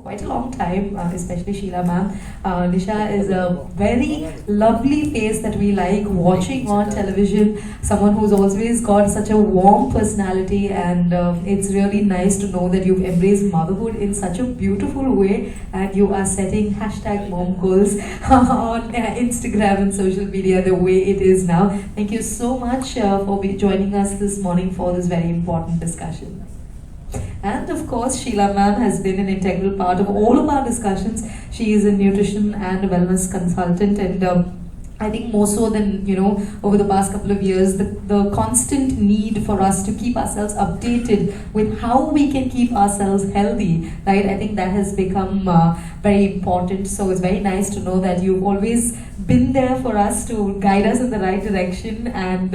quite a long time, especially Sheila ma'am. Nisha is a very lovely face that we like watching on television. Someone who's always got such a warm personality, and it's really nice to know that you've embraced motherhood in such a beautiful way, and you are setting hashtag mom goals on Instagram and social media the way it is now. Thank you so much for joining us this morning for this very important discussion. And of course, Sheila ma'am has been an integral part of all of our discussions. She is a nutrition and wellness consultant, and I think more so than, over the past couple of years, the constant need for us to keep ourselves updated with how we can keep ourselves healthy, right? I think that has become very important. So it's very nice to know that you've always been there for us to guide us in the right direction and,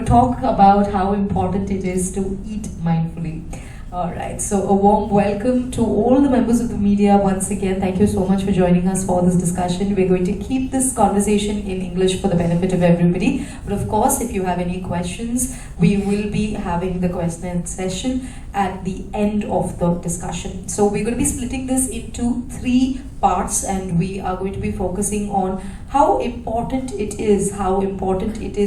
talk about how important it is to eat mindfully. All right, so a warm welcome to all the members of the media once again. Thank you so much for joining us for this discussion. We're going to keep this conversation in English for the benefit of everybody. But of course, if you have any questions, we will be having the question and session at the end of the discussion. So we're going to be splitting this into 3 parts, and we are going to be focusing on how important it is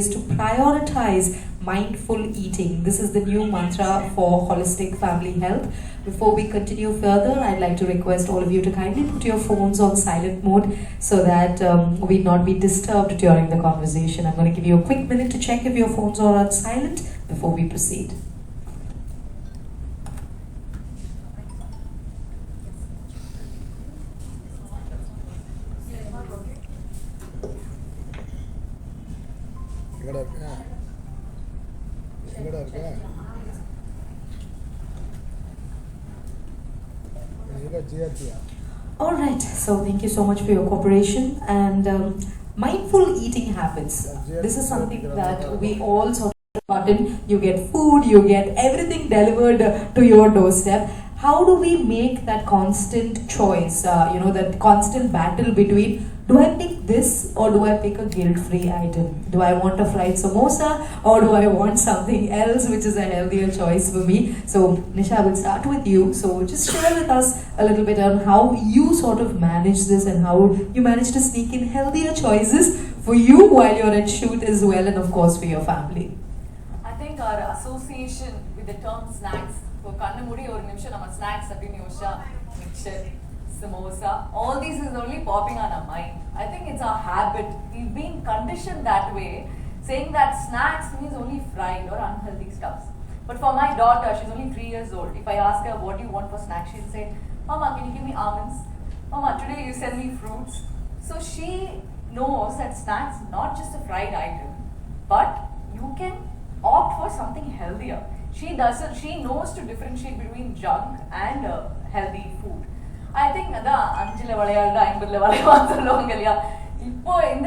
to prioritize mindful eating. This is the new mantra for holistic family health. Before we continue further, I'd like to request all of you to kindly put your phones on silent mode so that we not be disturbed during the conversation. I'm going to give you a quick minute to check if your phones are on silent before we proceed. All right, so thank you so much for your cooperation. And mindful eating habits. This is something that we all sort of button. You get food, you get everything delivered to your doorstep. How do we make that constant choice, that constant battle between, do I pick this or do I pick a guilt-free item? Do I want a fried samosa or do I want something else which is a healthier choice for me? So Nisha, we'll start with you. So just share with us a little bit on how you sort of manage this and how you manage to sneak in healthier choices for you while you're at shoot as well, and of course for your family. I think our association with the term snacks, snacks, mixture, samosa, all these is only popping on our mind. I think it's our habit. We've been conditioned that way, saying that snacks means only fried or unhealthy stuffs. But for my daughter, she's only 3 years old. If I ask her, what do you want for snacks, she'll say, Mama, can you give me almonds? Mama, today you send me fruits. So she knows that snacks not just a fried item, but you can opt for something healthier. She knows to differentiate between junk and healthy food. I think in the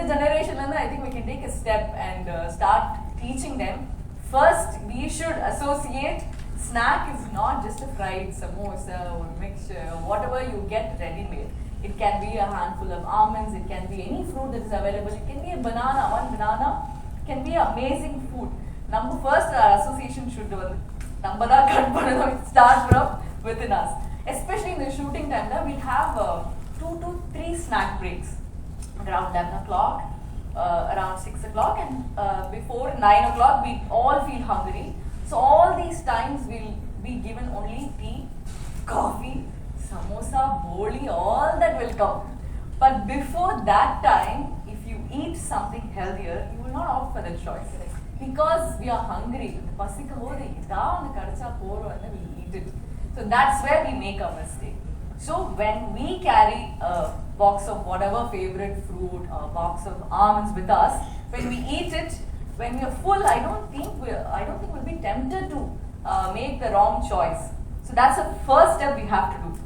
generation, I think we can take a step and start teaching them. First, we should associate snack is not just a fried samosa or mixture or whatever you get ready-made. It can be a handful of almonds, it can be any fruit that is available, it can be a banana, one banana can be amazing food. Number first, our association should start from within us. Especially in the shooting time, we have 2 to 3 snack breaks. Around 11 o'clock, around 6 o'clock, and before 9 o'clock, we all feel hungry. So all these times we'll be given only tea, coffee, samosa, boli, all that will come. But before that time, if you eat something healthier, you will not opt for the choice. Because we are hungry, we'll eat it. So that's where we make a mistake. So when we carry a box of whatever favorite fruit or a box of almonds with us, when we eat it, when we are full, I don't think we'll be tempted to make the wrong choice. So that's the first step we have to do.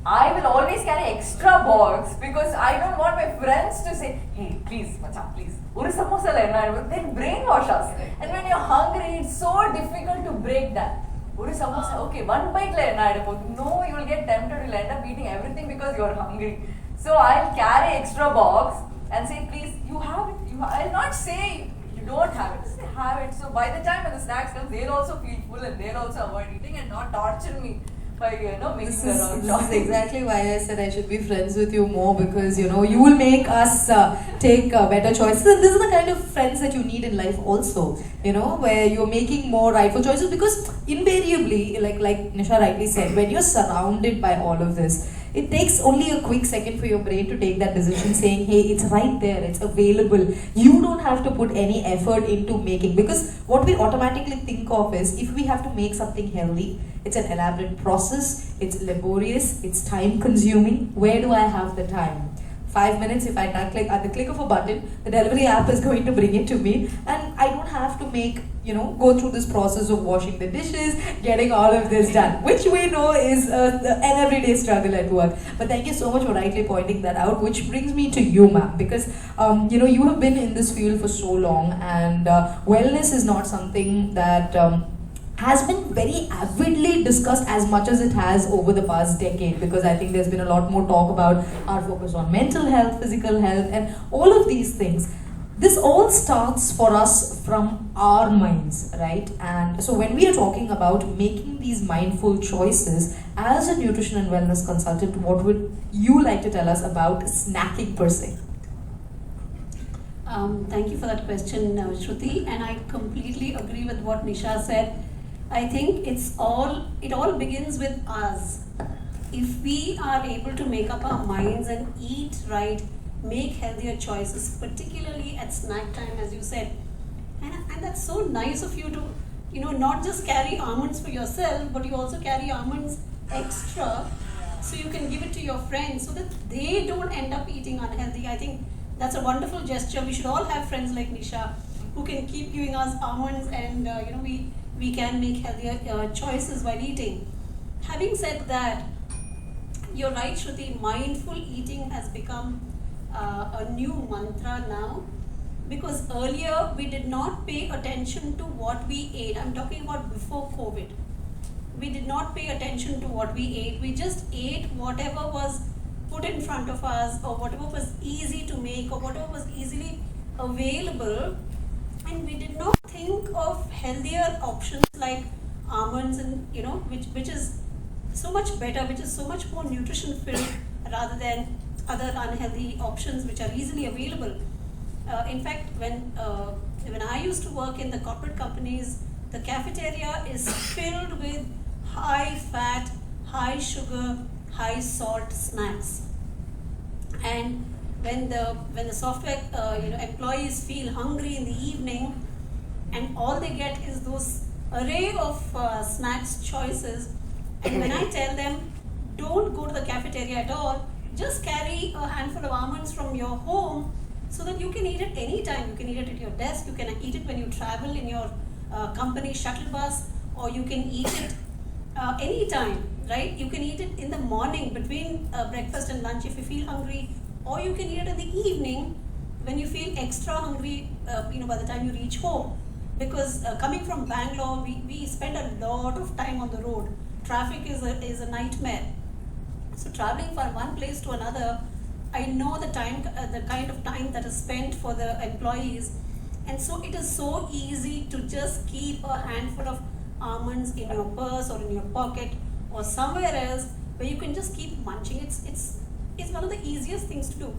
I will always carry extra box because I don't want my friends to say, hey, please, macha, please. Then brainwash us. And when you're hungry, it's so difficult to break that. Okay, one bite no, you will get tempted, you'll end up eating everything because you're hungry. So I'll carry extra box and say, please, you have it. I'll not say you don't have it, just have it. So by the time when the snacks come, they'll also feel full and they'll also avoid eating and not torture me by making the wrong This is choice. exactly why I said I should be friends with you more, because you will make us take better choices, and this is the kind of friends that you need in life also, where you're making more rightful choices, because invariably, like Nisha rightly said, when you're surrounded by all of this, it takes only a quick second for your brain to take that decision, saying, hey, it's right there, it's available. You don't have to put any effort into making, because what we automatically think of is, if we have to make something healthy, it's an elaborate process, it's laborious, it's time consuming. Where do I have the time? 5 minutes, if I click at the click of a button, the delivery app is going to bring it to me, and I don't have to go through this process of washing the dishes, getting all of this done, which we know is an everyday struggle at work. But thank you so much for rightly pointing that out, which brings me to you, ma'am, because you have been in this field for so long, and wellness is not something that has been very avidly discussed as much as it has over the past decade, because I think there's been a lot more talk about our focus on mental health, physical health, and all of these things. This all starts for us from our minds, right? And so when we are talking about making these mindful choices, as a nutrition and wellness consultant, what would you like to tell us about snacking per se? Thank you for that question, Shruti, and I completely agree with what Nisha said. I think it all begins with us. If we are able to make up our minds and eat right, make healthier choices, particularly at snack time, as you said, and that's so nice of you to not just carry almonds for yourself, but you also carry almonds extra, so you can give it to your friends so that they don't end up eating unhealthy. I think that's a wonderful gesture. We should all have friends like Nisha who can keep giving us almonds, and we can make healthier choices while eating. Having said that, you're right, Shruti, mindful eating has become a new mantra now, because earlier we did not pay attention to what we ate. I'm talking about before COVID. We did not pay attention to what we ate. We just ate whatever was put in front of us, or whatever was easy to make, or whatever was easily available, and we did not think of healthier options like almonds, and which is so much better, which is so much more nutrition filled rather than other unhealthy options which are easily available. In fact, when I used to work in the corporate companies, the cafeteria is filled with high fat, high sugar, high salt snacks. And when the software employees feel hungry in the evening, and all they get is those array of snacks choices, and when I tell them, don't go to the cafeteria at all, just carry a handful of almonds from your home, so that you can eat it anytime. You can eat it at your desk, you can eat it when you travel in your company shuttle bus, or you can eat it anytime, right? You can eat it in the morning between breakfast and lunch if you feel hungry, or you can eat it in the evening when you feel extra hungry, by the time you reach home. Because coming from Bangalore, we spend a lot of time on the road. Traffic is a nightmare. So traveling from one place to another, I know the kind of time that is spent for the employees, and so it is so easy to just keep a handful of almonds in your purse or in your pocket or somewhere else where you can just keep munching. It's one of the easiest things to do.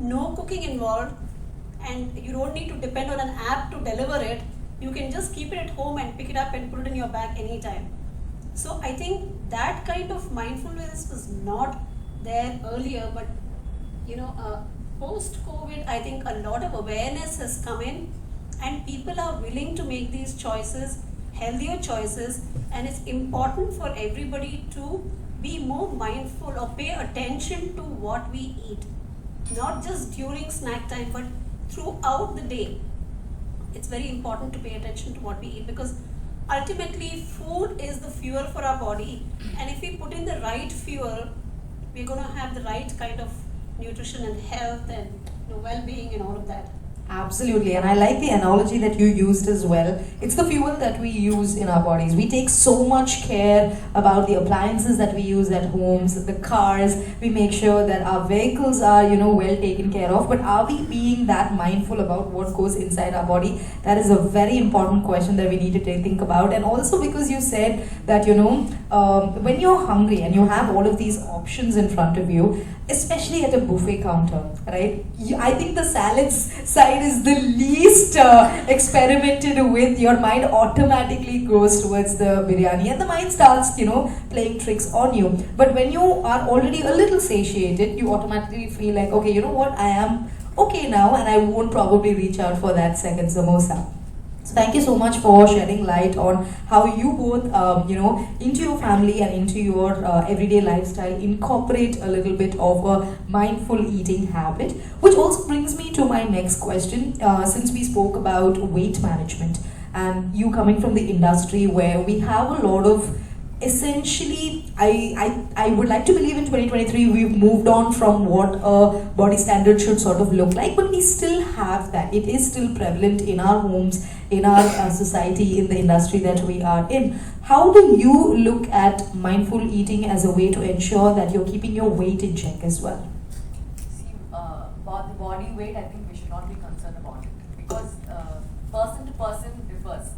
No cooking involved, and you don't need to depend on an app to deliver it. You can just keep it at home and pick it up and put it in your bag anytime. So I think that kind of mindfulness was not there earlier, but post-COVID, I think a lot of awareness has come in, and people are willing to make these choices, healthier choices, and it's important for everybody to be more mindful or pay attention to what we eat, not just during snack time, but throughout the day. It's very important to pay attention to what we eat, because ultimately food is the fuel for our body, and if we put in the right fuel, we're going to have the right kind of nutrition and health and well-being and all of that. Absolutely, and I like the analogy that you used as well. It's the fuel that we use in our bodies. We take so much care about the appliances that we use at homes, the cars. We make sure that our vehicles are, well taken care of. But are we being that mindful about what goes inside our body? That is a very important question that we need to think about. And also because you said that, when you're hungry and you have all of these options in front of you, especially at a buffet counter, right? I think the salads side is the least experimented with. Your mind automatically goes towards the biryani and the mind starts, playing tricks on you. But when you are already a little satiated, you automatically feel like, okay, you know what, I am okay now and I won't probably reach out for that second samosa. So thank you so much for shedding light on how you both, into your family and into your everyday lifestyle, incorporate a little bit of a mindful eating habit. Which also brings me to my next question. Since we spoke about weight management and you coming from the industry where we have a lot of essentially, I would like to believe in 2023 we've moved on from what a body standard should sort of look like, but we still have that. It is still prevalent in our homes, in our society, in the industry that we are in. How do you look at mindful eating as a way to ensure that you're keeping your weight in check as well? See, about the body weight, I think we should not be concerned about it because person to person differs.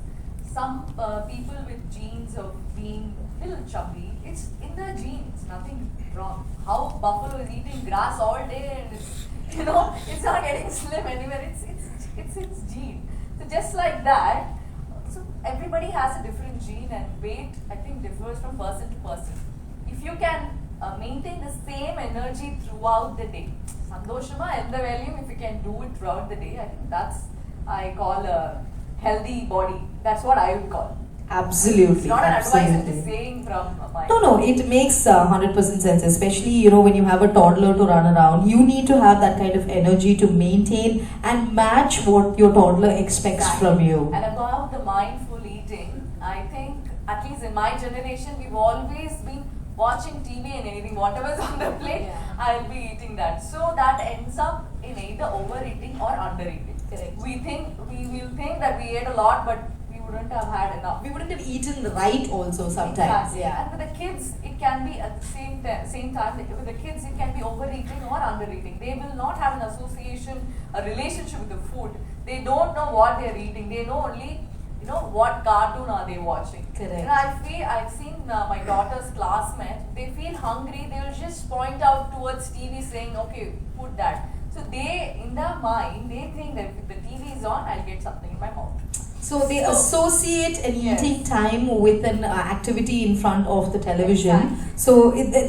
Some people with genes of being a little chubby, it's in their genes, nothing wrong. How buffalo is eating grass all day and it's not getting slim anywhere, it's its gene. So just like that, so everybody has a different gene and weight, I think, differs from person to person. If you can maintain the same energy throughout the day, sandoshama and the value, if you can do it throughout the day, I think that's, I call a healthy body. That's what I would call. Absolutely. It's not an advice, I'm just saying from my... No, it makes 100% sense, especially, when you have a toddler to run around. You need to have that kind of energy to maintain and match what your toddler expects from you. And about the mindful eating, I think, at least in my generation, we've always been watching TV and anything, whatever's on the plate, I'll be eating that. So that ends up in either overeating or undereating. Correct. We will think that we ate a lot, but we wouldn't have had enough. We wouldn't have eaten right also sometimes. Exactly. Yeah. And with the kids, it can be at the same time. With the kids, it can be overeating or undereating. They will not have an association, a relationship with the food. They don't know what they're eating. They know only, what cartoon are they watching. Correct. I've seen my daughter's classmate. They feel hungry. They will just point out towards TV, saying, "Okay, put that." So they, in their mind, they think that if the TV is on, I'll get something in my mouth. So they associate an eating time with an activity in front of the television. Exactly. So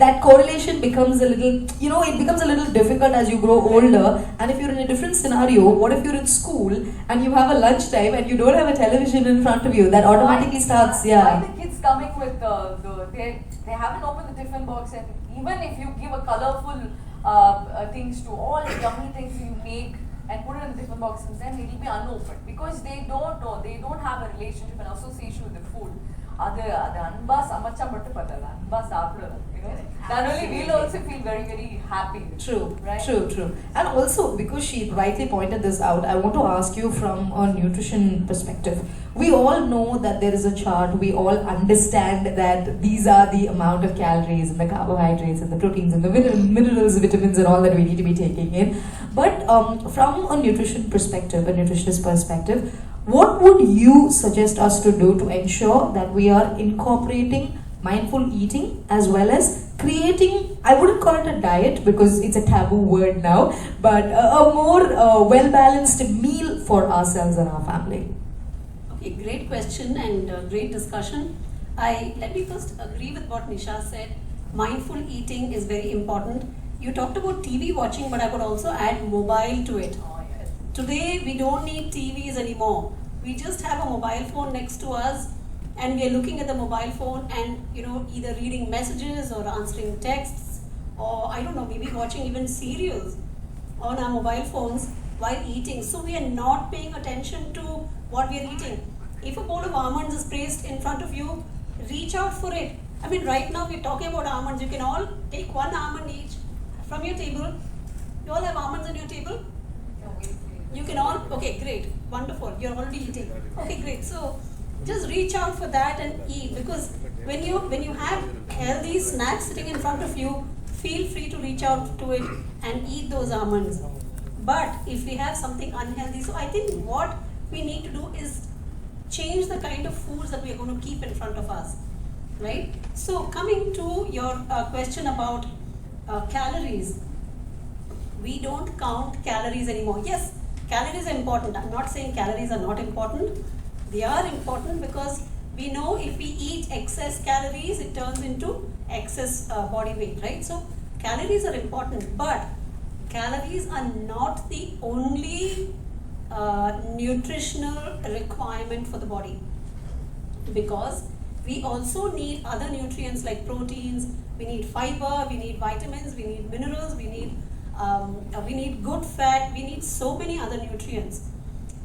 that correlation becomes a little, it becomes a little difficult as you grow older. And if you're in a different scenario, what if you're in school and you have a lunchtime and you don't have a television in front of you? That automatically starts, Why the kids coming with they haven't opened the tiffin box, and even if you give a colorful things to all the yummy things you make and put it in the tiffin box, and then it will be unopened because they don't know, they don't have a relationship and association with the food. அது அன்பா சமைச்சா மட்டும் பத்தல, அன்பா சாப்பிடணும். Then only we'll also feel very, very happy. True, right? True. And also, because she rightly pointed this out, I want to ask you from a nutrition perspective. We all know that there is a chart. We all understand that these are the amount of calories and the carbohydrates and the proteins and the minerals, vitamins and all that we need to be taking in. But from a nutrition perspective, a nutritionist perspective, what would you suggest us to do to ensure that we are incorporating mindful eating as well as creating, I wouldn't call it a diet because it's a taboo word now, but a more well-balanced meal for ourselves and our family? Okay, great question and great discussion. Let me first agree with what Nisha said. Mindful eating is very important. You talked about TV watching, but I could also add mobile to it. Today, we don't need TVs anymore. We just have a mobile phone next to us and we are looking at the mobile phone and, either reading messages or answering texts or, I don't know, maybe watching even serials on our mobile phones while eating. So we are not paying attention to what we are eating. If a bowl of almonds is placed in front of you, reach out for it. I mean, right now we're talking about almonds. You can all take one almond each from your table. You all have almonds on your table? You can all Okay, great, wonderful. You're already eating. Okay, great. So just reach out for that and eat, because when you have healthy snacks sitting in front of you, feel free to reach out to it and eat those almonds. But if we have something unhealthy, so I think what we need to do is change the kind of foods that we are going to keep in front of us, right? So coming to your question about calories, we don't count calories anymore. Yes, calories are important. I'm not saying calories are not important. They are important because we know if we eat excess calories, it turns into excess body weight, right? So calories are important, but calories are not the only nutritional requirement for the body, because we also need other nutrients like proteins, we need fiber, we need vitamins, we need minerals, we need good fat, we need so many other nutrients.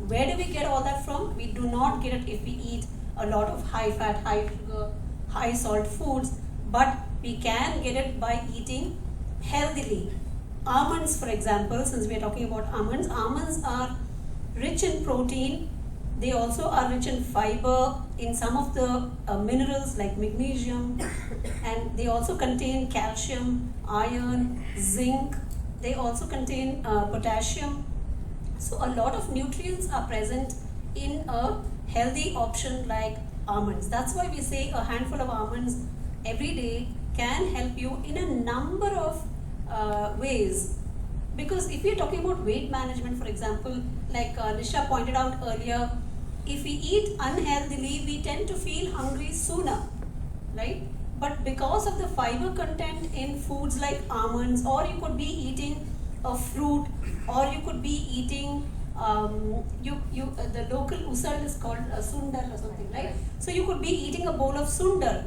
Where do we get all that from? We do not get it if we eat a lot of high fat, high sugar, high salt foods, but we can get it by eating healthily. Almonds, for example, since we are talking about almonds are rich in protein. They also are rich in fiber, in some of the minerals like magnesium, and they also contain calcium, iron, zinc. They also contain potassium. So a lot of nutrients are present in a healthy option like almonds. That's why we say a handful of almonds every day can help you in a number of ways. Because if you're talking about weight management, for example, like Nisha pointed out earlier, if we eat unhealthily, we tend to feel hungry sooner, right? But because of the fiber content in foods like almonds, or you could be eating a fruit, or you could be eating the local usal is called sundar or something, right? So you could be eating a bowl of sundar.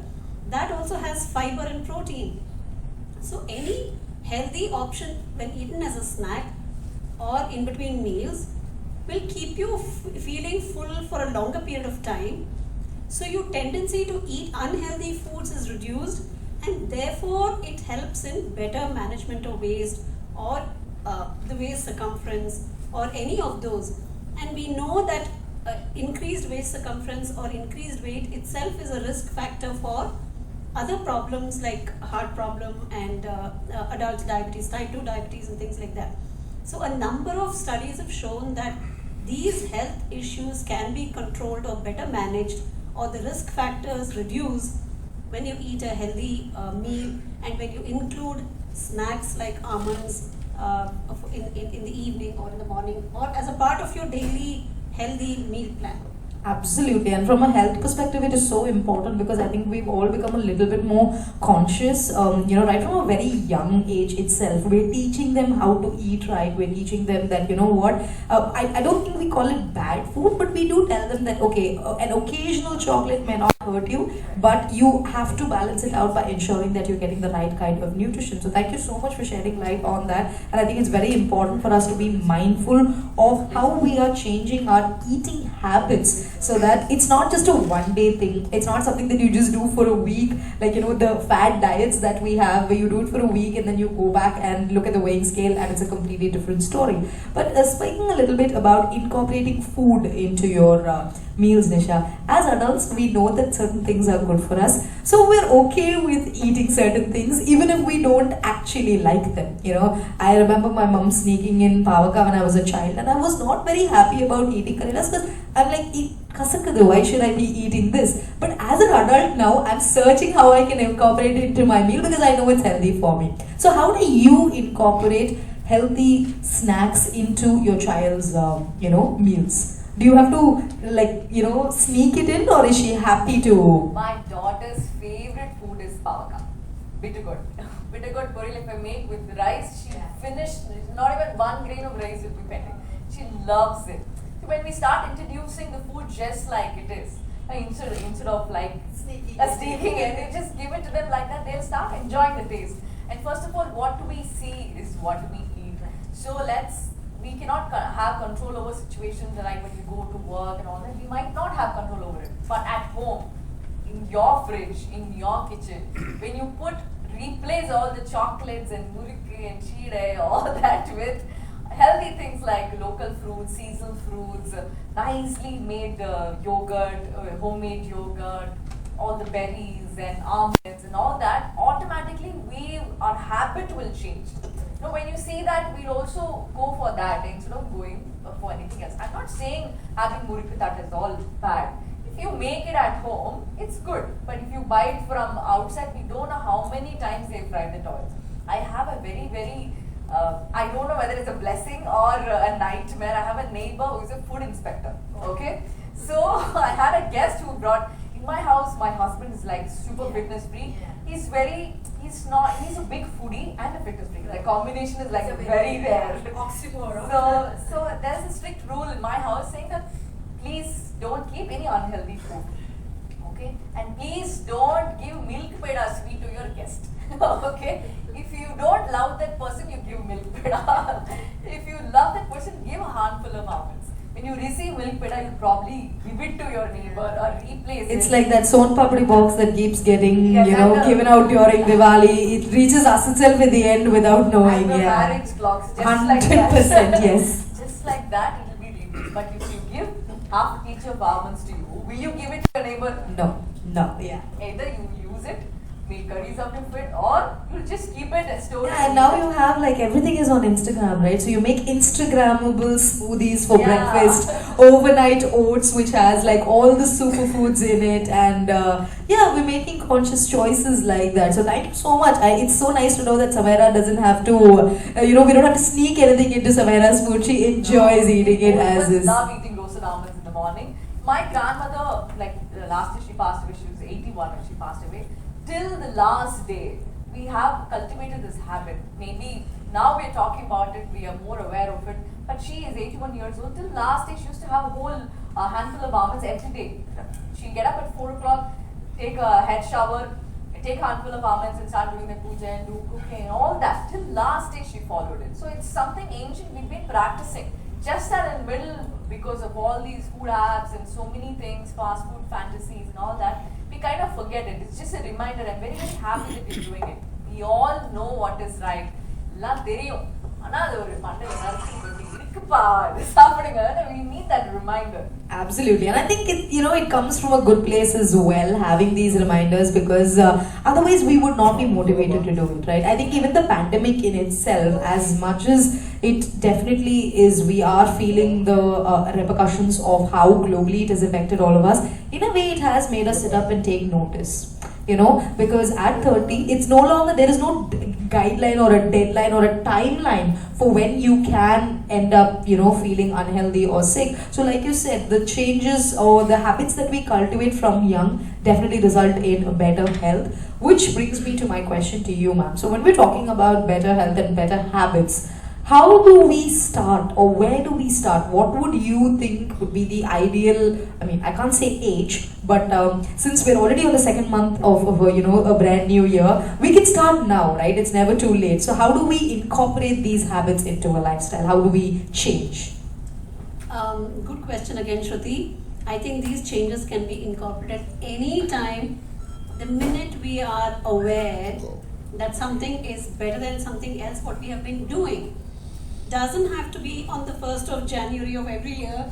That also has fiber and protein. So any healthy option when eaten as a snack or in between meals will keep you feeling full for a longer period of time. So your tendency to eat unhealthy foods is reduced, and therefore it helps in better management of waist, or the waist circumference, or any of those. And we know that increased waist circumference or increased weight itself is a risk factor for other problems like heart problem and adult diabetes, type 2 diabetes and things like that. So a number of studies have shown that these health issues can be controlled or better managed, or the risk factors reduce when you eat a healthy meal, and when you include snacks like almonds in the evening or in the morning, or as a part of your daily healthy meal plan. Absolutely, and from a health perspective, it is so important because I think we've all become a little bit more conscious. Right from a very young age itself, we're teaching them how to eat right. We're teaching them that I don't think we call it bad food, but we do tell them that okay, an occasional chocolate may not hurt you, but you have to balance it out by ensuring that you're getting the right kind of nutrition. So thank you so much for shedding light on that, and I think it's very important for us to be mindful of how we are changing our eating habits, so that it's not just a one-day thing. It's not something that you just do for a week, like the fad diets that we have, where you do it for a week and then you go back and look at the weighing scale and it's a completely different story. But speaking a little bit about incorporating food into your meals, Nisha, as adults we know that certain things are good for us, so we're okay with eating certain things even if we don't actually like them. I remember my mom sneaking in pavaka when I was a child, and I was not very happy about eating karelas because I'm like, why should I be eating this? But as an adult now, I'm searching how I can incorporate it into my meal because I know it's healthy for me. So how do you incorporate healthy snacks into your child's meals? Do you have to sneak it in, or is she happy to? My daughter's favorite food is pavaka. Bittergourd. Bittergourd poril if I make with rice, she'll finish, not even 1 grain of rice will be pending. She loves it. So when we start introducing the food just like it is, instead of like sneaking in, we just give it to them like that, they'll start enjoying the taste. And first of all, what do we see is what do we eat. So we cannot have control over situations like when we go to work and all that. We might not have control over it. But at home, in your fridge, in your kitchen, when you replace all the chocolates and murukku and cheere, all that with healthy things like local fruits, seasonal fruits, nicely made yogurt, homemade yogurt, all the berries and almonds and all that, automatically our habit will change. You know, when you see that, we'll also go for that instead of going for anything else. I'm not saying having murukku is all bad. If you make it at home, it's good. But if you buy it from outside, we don't know how many times they've fried the oil. I have a very I don't know whether it's a blessing or a nightmare. I have a neighbor who is a food inspector. Okay, so I had a guest who brought in my house. My husband is like super fitness freak. He's a big foodie and a fitness freak. The combination is like very rare. Oxymoron. So there's a strict rule in my house saying that please don't keep any unhealthy food. Okay, and please don't give milk peda sweet to your guest. Okay, if you don't love that person, you give milk peda. If you love that person, give a handful of almonds. When you receive milk peda, you probably give it to your neighbor or replace it. It's like that son papdi box that keeps getting, Yes, given out during Diwali. It reaches us itself at the end without knowing. And the Yeah, marriage clocks, just 100%, like that. yes. Just like that, it will be replaced. But if you give half each of almonds to you, will you give it to your neighbor? No, yeah. Either you use it, make curries out of it, or you'll just keep it and store it. Yeah, and now you have like everything is on Instagram, right? So you make Instagrammable smoothies for breakfast, overnight oats which has like all the superfoods in it, and yeah, we're making conscious choices like that. So thank you so much. It's so nice to know that Samaira doesn't have to, we don't have to sneak anything into Samaira's food. She enjoys eating it as is. I love eating roasted almonds in the morning. My grandmother, like last year she passed away, she was 81 when she passed away. Till the last day, we have cultivated this habit. Maybe now we're talking about it, we are more aware of it. But she is 81 years old. Till last day, she used to have a whole handful of almonds every day. She'll get up at 4 o'clock, take a head shower, take a handful of almonds and start doing the puja and do cooking and all that. Till last day, she followed it. So it's something ancient we've been practicing. Just that in the middle, because of all these food apps and so many things, fast food fantasies and all that, we kind of forget it. It's just a reminder. I'm very, very happy that you're doing it. We all know what is right. We need that reminder. Absolutely, and I think it comes from a good place as well, having these reminders, because otherwise we would not be motivated to do it, right? I think even the pandemic in itself, as much as it definitely is, we are feeling the repercussions of how globally it has affected all of us. In a way, it has made us sit up and take notice. Because at 30, it's no longer, there is no guideline or a deadline or a timeline for when you can end up, feeling unhealthy or sick. So like you said, the changes or the habits that we cultivate from young definitely result in a better health, which brings me to my question to you, ma'am. So when we're talking about better health and better habits, how do we start, or where do we start? What would you think would be the ideal, I can't say age, but since we're already on the second month of a brand new year, we can start now, right? It's never too late. So how do we incorporate these habits into a lifestyle? How do we change? Good question again, Shruti. I think these changes can be incorporated anytime, the minute we are aware that something is better than something else what we have been doing. Doesn't have to be on the 1st of January of every year,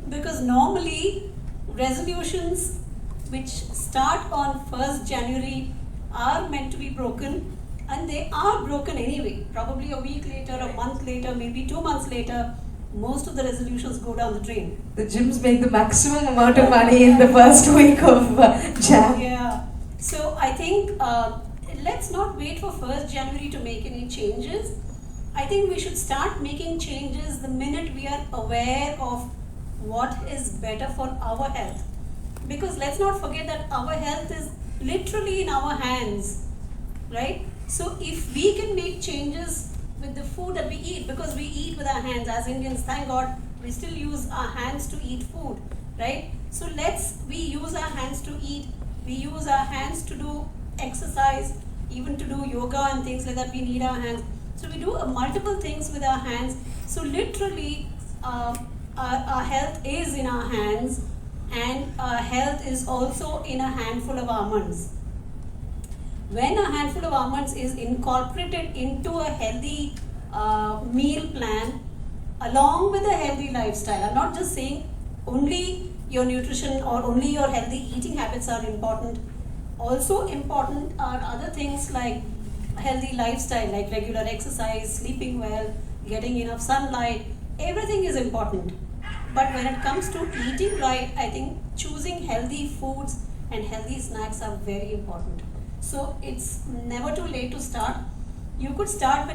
because normally resolutions which start on 1st January are meant to be broken, and they are broken anyway. Probably a week later, a month later, maybe 2 months later, most of the resolutions go down the drain. The gyms make the maximum amount of money in the first week of Jan. Yeah. So I think let's not wait for 1st January to make any changes. I think we should start making changes the minute we are aware of what is better for our health. Because let's not forget that our health is literally in our hands, right? So if we can make changes with the food that we eat, because we eat with our hands as Indians, thank God, we still use our hands to eat food, right? So we use our hands to eat, we use our hands to do exercise, even to do yoga and things like that, we need our hands. So we do multiple things with our hands. So literally, our health is in our hands, and our health is also in a handful of almonds. When a handful of almonds is incorporated into a healthy meal plan, along with a healthy lifestyle. I'm not just saying only your nutrition or only your healthy eating habits are important. Also important are other things like healthy lifestyle, like regular exercise, sleeping well, getting enough sunlight. Everything is important. But when it comes to eating right, I think choosing healthy foods and healthy snacks are very important. So it's never too late to start. You could start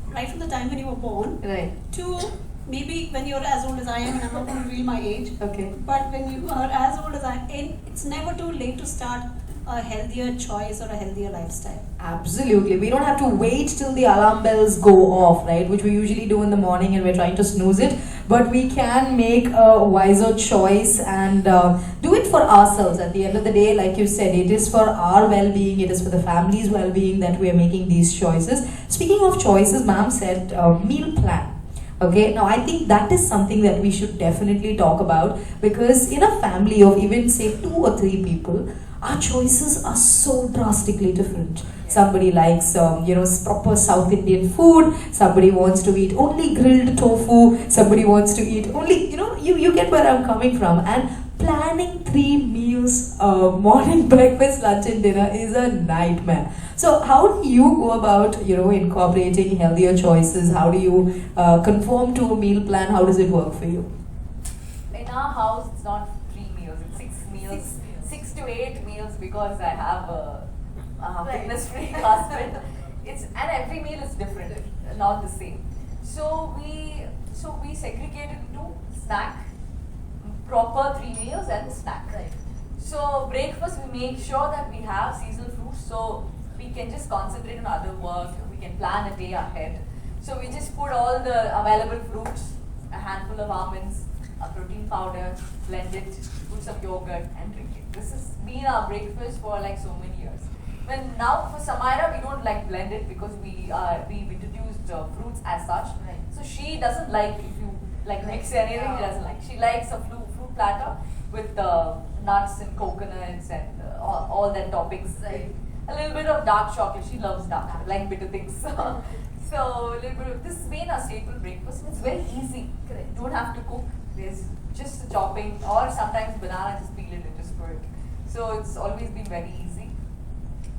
right from the time when you were born, Right. to maybe when you're as old as I am, and I'm not going to reveal my age. Okay. But when you are as old as I am, it's never too late to start a healthier choice or a healthier lifestyle. Absolutely. We don't have to wait till the alarm bells go off, right? Which we usually do in the morning and we're trying to snooze it. But we can make a wiser choice and do it for ourselves. At the end of the day, like you said, it is for our well-being, it is for the family's well-being that we are making these choices. Speaking of choices, ma'am said meal plan. Okay, now I think that is something that we should definitely talk about, because in a family of even say 2 or 3 people, our choices are so drastically different. Somebody likes, proper South Indian food. Somebody wants to eat only grilled tofu. Somebody wants to eat only, you get where I'm coming from. And planning 3 meals, morning, breakfast, lunch and dinner is a nightmare. So how do you go about, incorporating healthier choices? How do you conform to a meal plan? How does it work for you? In our house, it's not 3 meals, it's 6 meals. 6 to 8 meals, because I have a fitness freak husband. And every meal is different, not the same. So we segregate it into snack, proper 3 meals and snack. Right. So breakfast, we make sure that we have seasonal fruits, so we can just concentrate on other work. We can plan a day ahead. So we just put all the available fruits, a handful of almonds, a protein powder, blend it, put some yogurt and drink it. This has been our breakfast for like so many years. When now for Samaira, we don't like blend it, because we've introduced fruits as such. Right. So she doesn't like if you mix anything. She doesn't like. She likes a fruit platter with nuts and coconuts and all that toppings. Right. A little bit of dark chocolate. She loves dark chocolate, like bitter things. So a little bit of this has been our staple breakfast. It's very easy. Correct. You don't have to cook. There's just the chopping, or sometimes banana, just peel it and just put it. So it's always been very easy.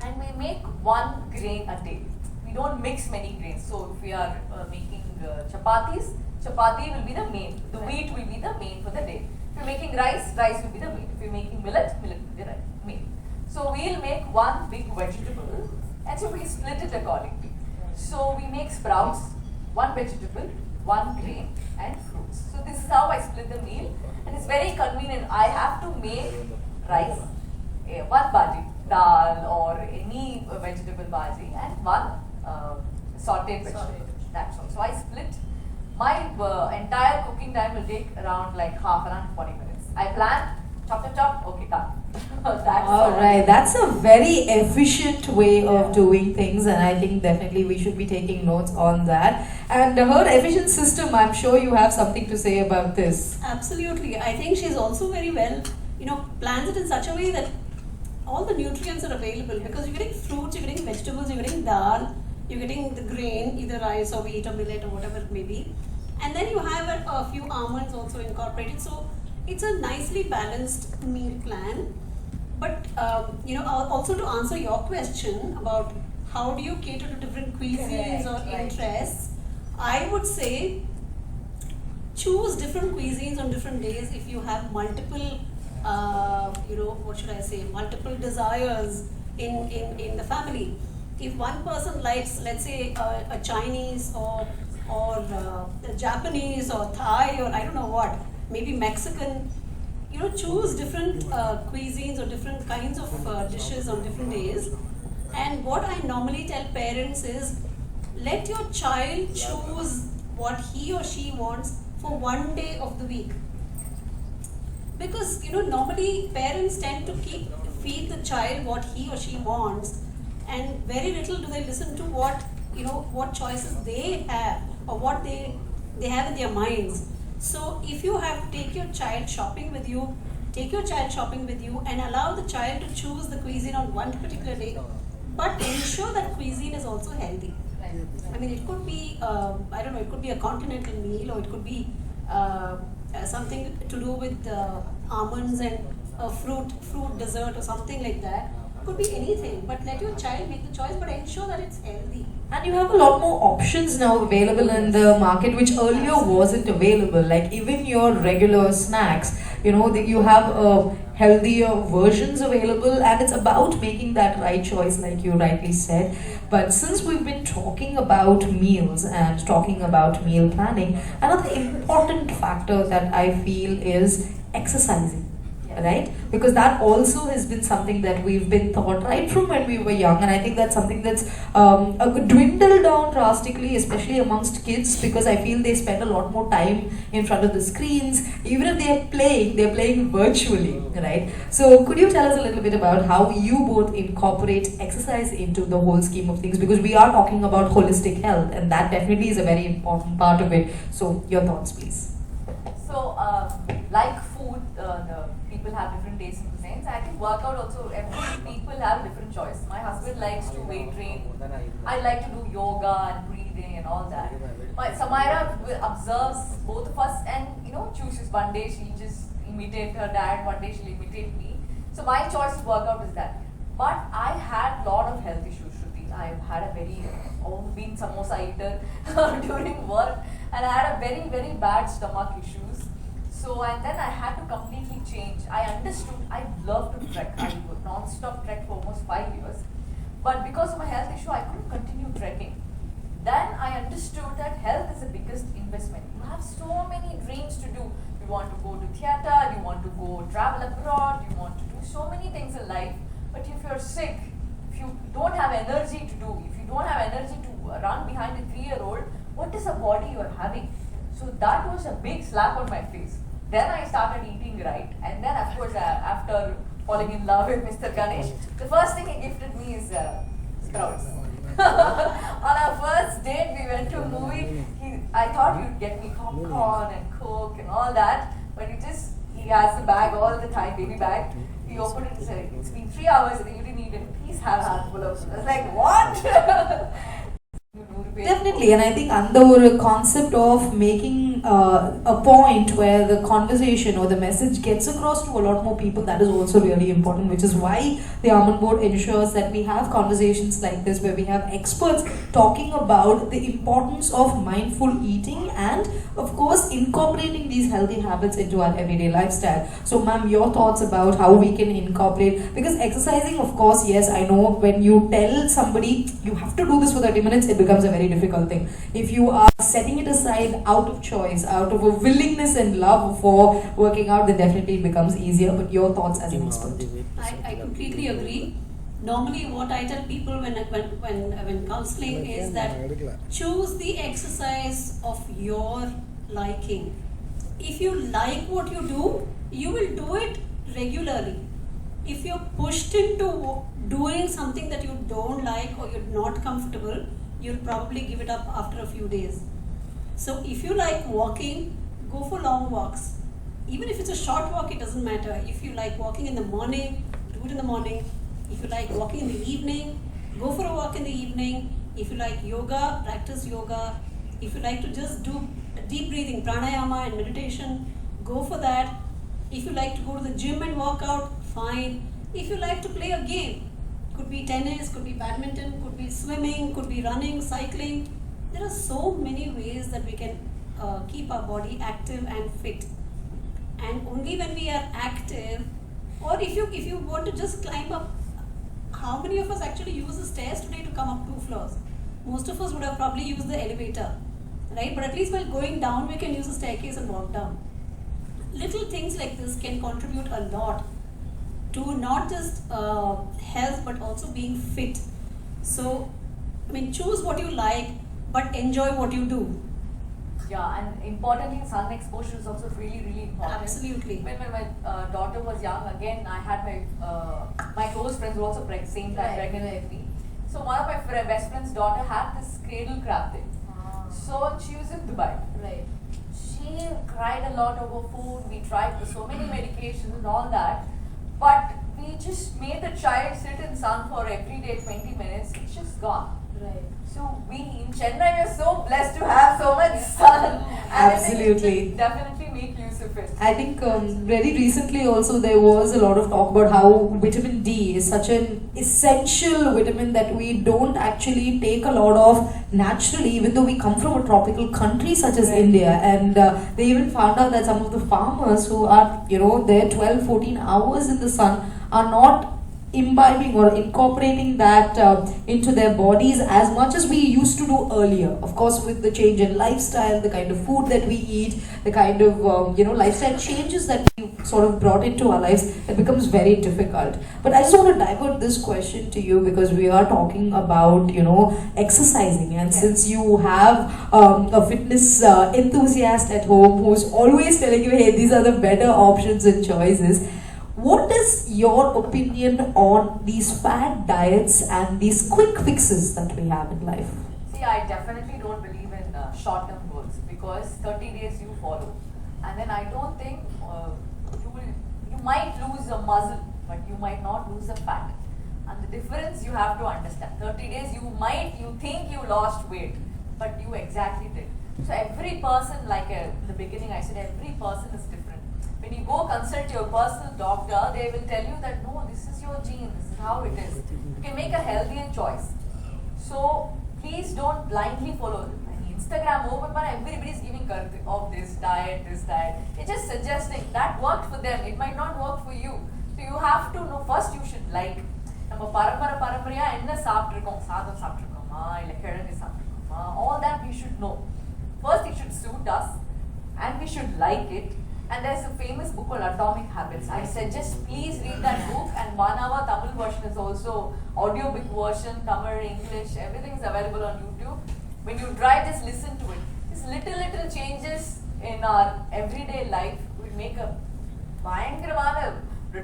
And we make 1 grain a day. We don't mix many grains. So if we are making chapatis, chapati will be the main. The wheat will be the main for the day. If you're making rice, rice will be the main. If you're making millet, millet will be the main. So we'll make 1 big vegetable, and so we split it accordingly. So we make sprouts, 1 vegetable, 1 grain and fruits. So this is how I split the meal, and it's very convenient. I have to make rice, 1 bhaji, dal or any vegetable bhaji, and 1 sauteed vegetable. That's all. So I split. My entire cooking time will take around half an hour, 40 minutes. I plan, chop, okay, done. That's all right, that's a very efficient way of doing things, and I think definitely we should be taking notes on that. And her efficient system, I'm sure you have something to say about this. Absolutely. I think she's also very well, plans it in such a way that all the nutrients are available, because you're getting fruits, you're getting vegetables, you're getting dal, you're getting the grain, either rice or wheat or millet or whatever it may be. And then you have a few almonds also incorporated. So it's a nicely balanced meal plan. But also to answer your question about how do you cater to different cuisines or interests, I would say choose different cuisines on different days if you have multiple, multiple desires in the family. If one person likes, let's say, a Chinese or Japanese or Thai or I don't know what, maybe Mexican, choose different cuisines or different kinds of dishes on different days. And what I normally tell parents is, let your child choose what he or she wants for 1 day of the week. Because, normally parents tend to feed the child what he or she wants, and very little do they listen to what choices they have or what they have in their minds. So if you take your child shopping with you, and allow the child to choose the cuisine on one particular day, but ensure that cuisine is also healthy. I mean, it could be, I don't know, it could be a continental meal, or it could be something to do with almonds and fruit dessert or something like that. Could be anything, but let your child make the choice, but ensure that it's healthy. And you have a lot more options now available in the market, which earlier wasn't available. Like even your regular snacks, you know, you have healthier versions available, and it's about making that right choice, like you rightly said. But since we've been talking about meals and talking about meal planning, another important factor that I feel is exercising. Right? Because that also has been something that we've been taught right from when we were young, and I think that's something that's dwindled down drastically, especially amongst kids, because I feel they spend a lot more time in front of the screens. Even if they're playing virtually, right? So could you tell us a little bit about how you both incorporate exercise into the whole scheme of things, because we are talking about holistic health, and that definitely is a very important part of it. So your thoughts, please. So, like food, the people have different tastes and cuisines. I think workout also, every people have different choice. My husband likes to weight train. I like to do yoga and breathing and all that. Samaira observes both of us and, you know, chooses. One day she'll just imitate her dad, one day she'll imitate me. So my choice of workout is that. But I had a lot of health issues, Shruti. I've had a very, been samosa eater during work, and I had a very, very bad stomach issues. So, and then I had to completely change. I understood I love to trek. I would non-stop trek for almost 5 years. But because of my health issue, I couldn't continue trekking. Then I understood that health is the biggest investment. You have so many dreams to do. You want to go to theatre, you want to go travel abroad, you want to do so many things in life. But if you're sick, if you don't have energy to do, if you don't have energy to run behind a 3-year-old, what is a body you are having? So that was a big slap on my face. Then I started eating right, and then of course after falling in love with Mr. Ganesh, the first thing he gifted me is sprouts. On our first date, we went to a movie. I thought he'd get me popcorn and Coke and all that, but he has the bag all the time, baby bag. He opened it and said, "It's been 3 hours and you didn't eat it. Please have a handful of it." I was like, what? Definitely, and I think under a concept of making a point where the conversation or the message gets across to a lot more people, that is also really important, which is why the Almond Board ensures that we have conversations like this where we have experts talking about the importance of mindful eating and of course incorporating these healthy habits into our everyday lifestyle. So ma'am, your thoughts about how we can incorporate, because exercising, of course, yes, I know when you tell somebody you have to do this for 30 minutes, it becomes a very difficult thing. If you are setting it aside out of choice, out of a willingness and love for working out, then definitely it becomes easier. But your thoughts as an expert? I completely agree. Normally, what I tell people when counseling is that choose the exercise of your liking. If you like what you do, you will do it regularly. If you're pushed into doing something that you don't like or you're not comfortable, you'll probably give it up after a few days. So if you like walking, go for long walks. Even if it's a short walk, it doesn't matter. If you like walking in the morning, do it in the morning. If you like walking in the evening, go for a walk in the evening. If you like yoga, practice yoga. If you like to just do deep breathing, pranayama and meditation, go for that. If you like to go to the gym and work out, fine. If you like to play a game, could be tennis, could be badminton, could be swimming, could be running, cycling. There are so many ways that we can keep our body active and fit. And only when we are active, or if you want to just climb up, how many of us actually use the stairs today to come up 2 floors? Most of us would have probably used the elevator, right? But at least while going down, we can use the staircase and walk down. Little things like this can contribute a lot to not just health but also being fit. So, I mean, choose what you like, but enjoy what you do. Yeah, and importantly, sun exposure is also really, really important. Absolutely. When my daughter was young, again, I had my close friends were also same time pregnant with me. So one of my best friend's daughter had this cradle crab thing. So she was in Dubai. Right. She cried a lot over food. We tried so many medications and all that. But we just made the child sit in sun for every day 20 minutes. It's just gone. Right. So we in Chennai are so blessed to have so much sun. And Absolutely. I think we should definitely make use of it. I think very recently also there was a lot of talk about how vitamin D is such an essential vitamin that we don't actually take a lot of naturally, even though we come from a tropical country such as India. And they even found out that some of the farmers who are, there 12, 14 hours in the sun are not imbibing or incorporating that into their bodies as much as we used to do earlier. Of course, with the change in lifestyle, the kind of food that we eat, the kind of lifestyle changes that we sort of brought into our lives, it becomes very difficult. But I just want to divert this question to you because we are talking about exercising, and since you have a fitness enthusiast at home who's always telling you, hey, these are the better options and choices. What is your opinion on these fad diets and these quick fixes that we have in life? See, I definitely don't believe in short-term goals because 30 days you follow, and then I don't think you might lose a muscle, but you might not lose a fat. And the difference you have to understand. 30 days you think you lost weight, but you exactly did. So every person, like in the beginning I said, every person is different. When you go consult your personal doctor, they will tell you that no, this is your gene, this is how it is. You can make a healthier choice. So please don't blindly follow. Instagram open, but everybody is giving of this diet. It's just suggesting that worked for them. It might not work for you. So you have to know first. You should like. நம்ம பரம்பரையா என்ன சாப்பிட்டிருக்கோம், சாதம் சாப்பிட்டிருக்கோமா, இல்ல கிழங்கு சாப்பிட்டிருக்கோமா, all that we should know. First, it should suit us, and we should like it. And there's a famous book called Atomic Habits. I suggest please read that book, and 1 hour Tamil version is also audiobook version, Tamil, English, everything is available on YouTube. When you drive, just listen to it. These little changes in our everyday life will make a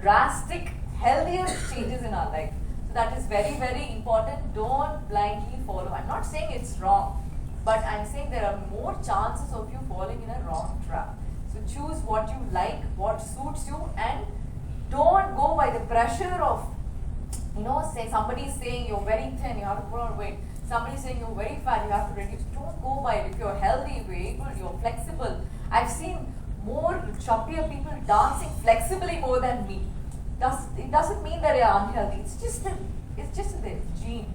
drastic, healthier changes in our life. So that is very, very important. Don't blindly follow. I'm not saying it's wrong, but I'm saying there are more chances of you falling in a wrong trap. So choose what you like, what suits you, and don't go by the pressure of, say somebody is saying you're very thin, you have to put on weight. Somebody is saying you're very fat, you have to reduce. Don't go by it. If you're healthy, you're able, you're flexible. I've seen more chubbier people dancing flexibly more than me. It doesn't mean that you're unhealthy. It's just the gene.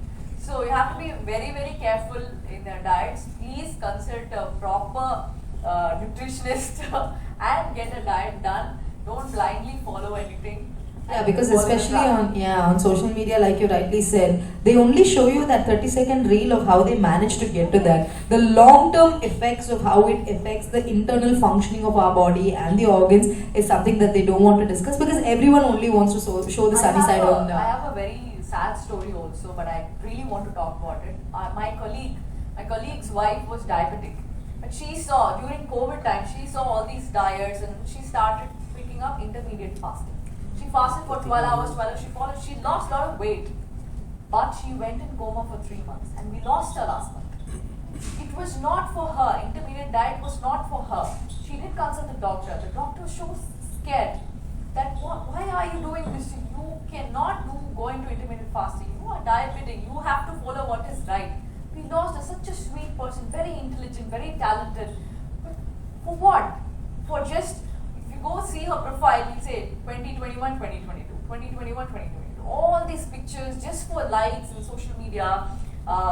So you have to be very, very careful in their diets. Please consult a proper nutritionist and get a diet done. Don't blindly follow anything. Yeah, because especially on social media, like you rightly said, they only show you that 30-second reel of how they managed to get to that. The long-term effects of how it affects the internal functioning of our body and the organs is something that they don't want to discuss because everyone only wants to show the sunny side on I have a very sad story also, but I really want to talk about it. My colleague's wife was diabetic. But she saw, during COVID time, she saw all these diets and she started picking up intermediate fasting. She fasted for 12 hours, she followed, she lost a lot of weight. But she went in coma for 3 months and we lost her last month. It was not for her, intermediate diet was not for her. She did consult the doctor. The doctor was so scared that why are you doing this? You cannot go into intermittent fasting. You are diabetic, you have to follow what is right. We lost such a sweet person, very intelligent, very talented. But for what? For just, if you go see her profile, you say 2021, 2022, 2021, 2022. All these pictures just for likes in social media,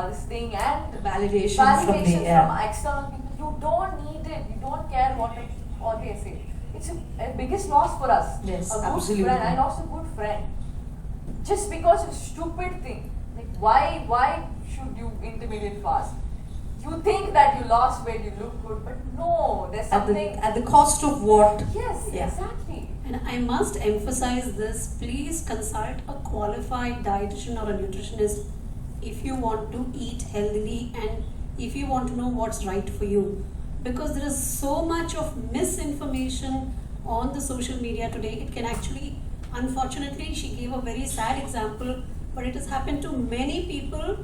this thing, and validation from external people. You don't need it. You don't care what they say. It's a biggest loss for us. Yes, a good absolutely. friend. I lost a good friend just because of a stupid thing. Like why should you intermittent fast? You think that you lost weight, you look good, but no, there's something at the cost of what? Yes, exactly. And I must emphasize this, please consult a qualified dietitian or a nutritionist if you want to eat healthily and if you want to know what's right for you. Because there is so much of misinformation on the social media today. It can actually, unfortunately, she gave a very sad example, but it has happened to many people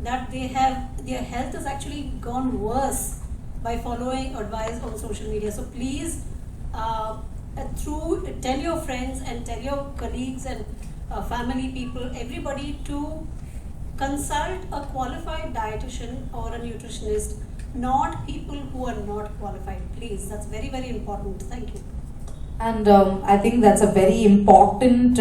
that their health has actually gone worse by following advice on social media. So please, tell your friends and tell your colleagues and family people, everybody to consult a qualified dietitian or a nutritionist, not people who are not qualified. Please, that's very, very important. Thank you. And I think that's a very important,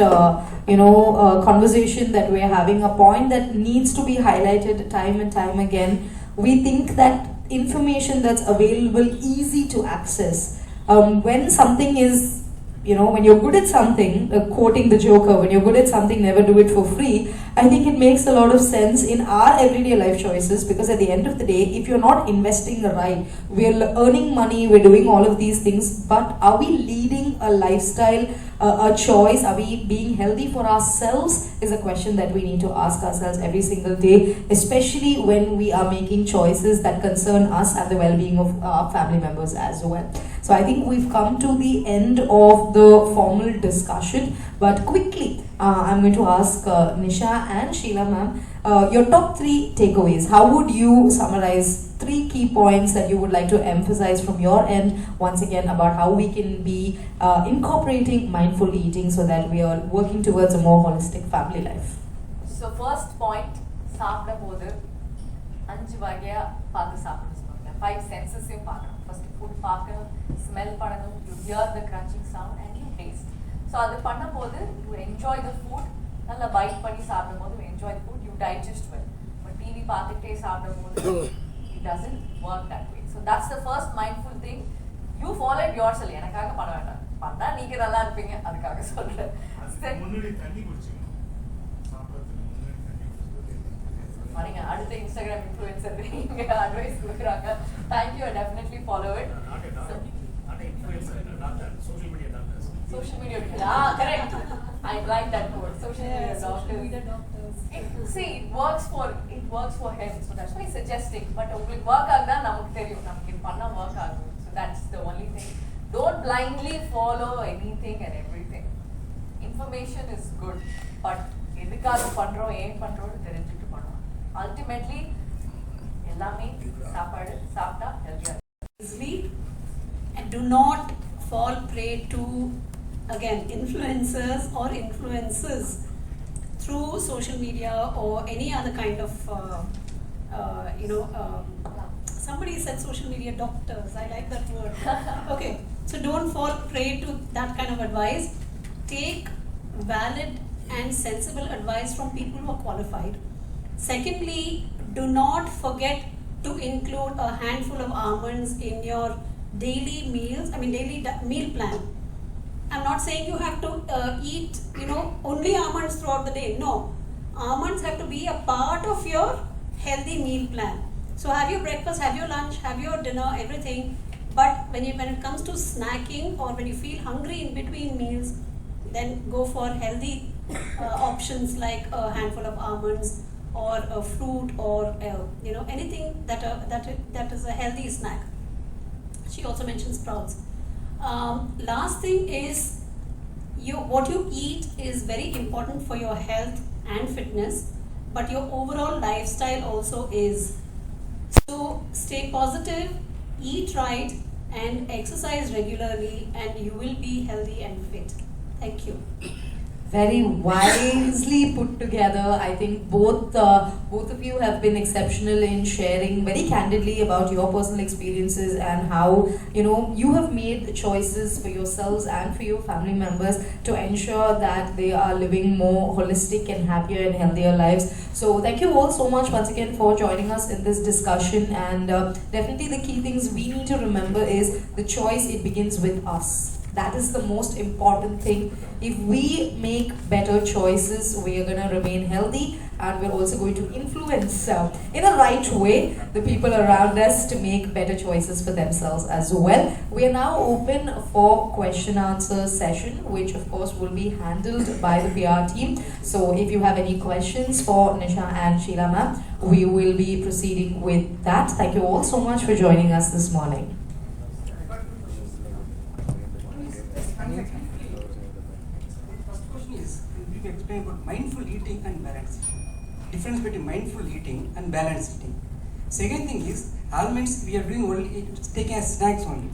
conversation that we're having, a point that needs to be highlighted time and time again. We think that information that's available, easy to access, when something is, when you're good at something, quoting the Joker, when you're good at something, never do it for free. I think it makes a lot of sense in our everyday life choices, because at the end of the day, if you're not investing the right, we're earning money, we're doing all of these things, but are we leading a lifestyle, a choice? Are we being healthy for ourselves? Is a question that we need to ask ourselves every single day, especially when we are making choices that concern us and the well-being of our family members as well. So I think we've come to the end of the formal discussion, but quickly I'm going to ask Nisha and Sheila ma'am, your top 3 takeaways. How would you summarize 3 key points that you would like to emphasize from your end, once again, about how we can be incorporating mindful eating so that we are working towards a more holistic family life? So first point, சாப்பிட போது 5 வகையா பார்த்து சாப்பிடணும். 5 senses first food பார்க்கணும், smell பண்ணணும், you hear the crunching sound and you taste. So அது பண்ணும்போது you enjoy the food, நல்லா bite பண்ணி சாப்பிடும்போது you enjoy the food, you digest well. But TV பார்த்துட்டே சாப்பிடும்போது it doesn't work that way. So that's the first mindful thing. You follow it yourself. எனக்காக பண்ண வேண்டாம், பண்ணா நீங்க நல்லா இருப்பீங்க, அதுக்காக சொல்றேன். முன்னாடி தண்ணி குடிச்சிங்க, சாப்பிடுறதுக்கு முன்னாடி தண்ணி குடிச்சிங்க. பாருங்க, அடுத்த இன்ஸ்டாகிராம் இன்ஃப்ளூயன்சர் நீங்க அட்வைஸ் கொடுக்குறாங்க. Thank you, I definitely follow it. Not influencer, doctor, social media doctors. Social media, correct. I like that word. Social media doctors. See, it works for him. So that's why he's suggesting. But உங்களுக்கு work ஆகுதா நமக்கு தெரியும், நமக்கு இது பண்ணா work ஆகும். So that's the only thing. Don't blindly follow anything and everything. Information is good, but எதுக்காக பண்றோம், ஏன் பண்றோம்னு தெரிஞ்சுட்டு பண்ணணும். Ultimately, எல்லாமே சாப்பாடு சாப்பிட்டா ஹெல்தியா. Sleep and do not fall prey to, again, influencers or influences through social media or any other kind of somebody said social media doctors. I like that word. Okay, so don't fall prey to that kind of advice. Take valid and sensible advice from people who are qualified. Secondly, do not forget to include a handful of almonds in your daily meals, daily meal plan. I'm not saying you have to eat, only almonds throughout the day. No, almonds have to be a part of your healthy meal plan. So have your breakfast, have your lunch, have your dinner, everything. But when it comes to snacking or when you feel hungry in between meals, then go for healthy options like a handful of almonds or a fruit or anything that is a healthy snack. She also mentioned sprouts. Last thing is, what you eat is very important for your health and fitness, but your overall lifestyle also is. So stay positive, eat right, and exercise regularly, and you will be healthy and fit. Thank you. Very wisely put together. I think both of you have been exceptional in sharing very candidly about your personal experiences and how you have made the choices for yourselves and for your family members to ensure that they are living more holistic and happier and healthier lives. So thank you all so much once again for joining us in this discussion, and definitely the key things we need to remember is the choice, it begins with us. That is the most important thing. If we make better choices, we are going to remain healthy, and we're also going to influence in a right way the people around us to make better choices for themselves as well. We are now open for question answer session, which of course will be handled by the PR team. So if you have any questions for Nisha and Sheila ma'am, we will be proceeding with that. Thank you all so much for joining us this morning. First question is, you can explain about mindful eating and balanced eating. Difference between mindful eating and balanced eating. Second thing is, almonds we are doing only taking as snacks only.